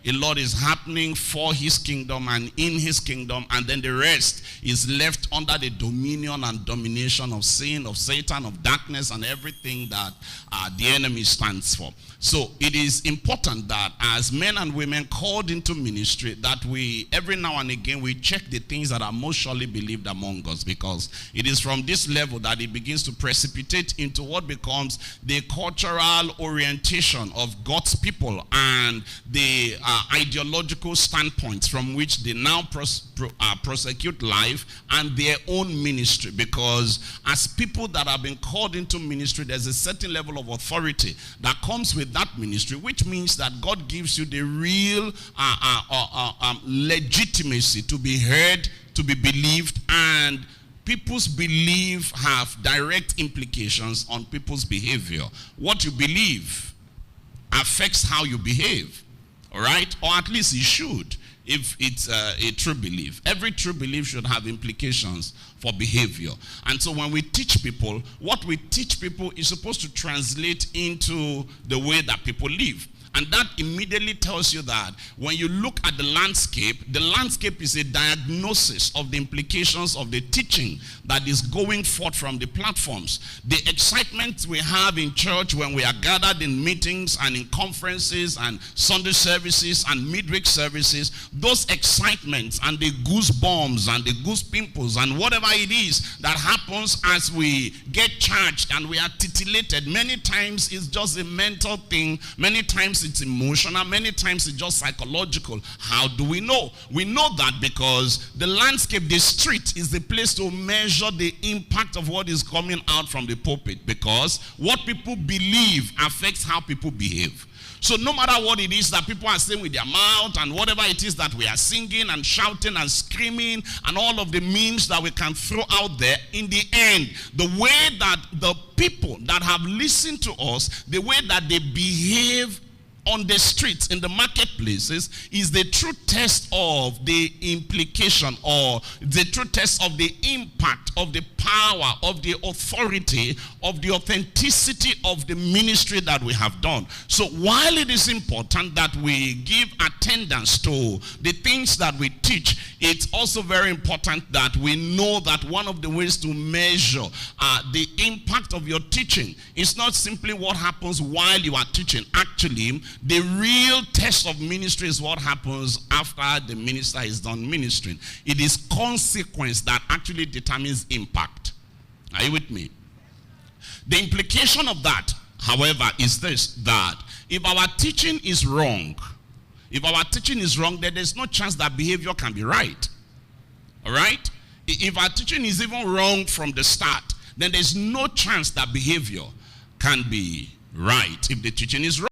a lot is happening for his kingdom and in his kingdom, and then the rest is left under the dominion and domination of sin, of Satan, of darkness, and everything that the enemy stands for. So it is important that as men and women called into ministry, that we every now and again we check the things that are most surely believed among us, because it is from this level that it begins to precipitate into what becomes the cultural orientation of God's people and the ideological standpoints from which they now prosecute life and their own ministry. Because as people that have been called into ministry, there's a certain level of authority that comes with that ministry, which means that God gives you the real legitimacy to be heard, to be believed, and people's belief have direct implications on people's behavior. What you believe affects how you behave, all right? Or at least it should, if it's a true belief. Every true belief should have implications for behavior. And so when we teach people, what we teach people is supposed to translate into the way that people live. And that immediately tells you that when you look at the landscape is a diagnosis of the implications of the teaching that is going forth from the platforms. The excitement we have in church when we are gathered in meetings and in conferences and Sunday services and midweek services, those excitements and the goosebumps and the goose pimples and whatever it is that happens as we get charged and we are titillated, many times it's just a mental thing, many times it's emotional, many times it's just psychological. How do we know? We know that because the landscape, the street, is the place to measure the impact of what is coming out from the pulpit, because what people believe affects how people behave. So no matter what it is that people are saying with their mouth and whatever it is that we are singing and shouting and screaming and all of the memes that we can throw out there, in the end, the way that the people that have listened to us, the way that they behave on the streets, in the marketplaces, is the true test of the implication, or the true test of the impact, of the power, of the authority, of the authenticity of the ministry that we have done. So while it is important that we give attendance to the things that we teach, it's also very important that we know that one of the ways to measure the impact of your teaching is not simply what happens while you are teaching. Actually, the real test of ministry is what happens after the minister is done ministering. It is consequence that actually determines impact. Are you with me? The implication of that, however, is this: that if our teaching is wrong, then there's no chance that behavior can be right. All right? If our teaching is even wrong from the start, then there's no chance that behavior can be right if the teaching is wrong.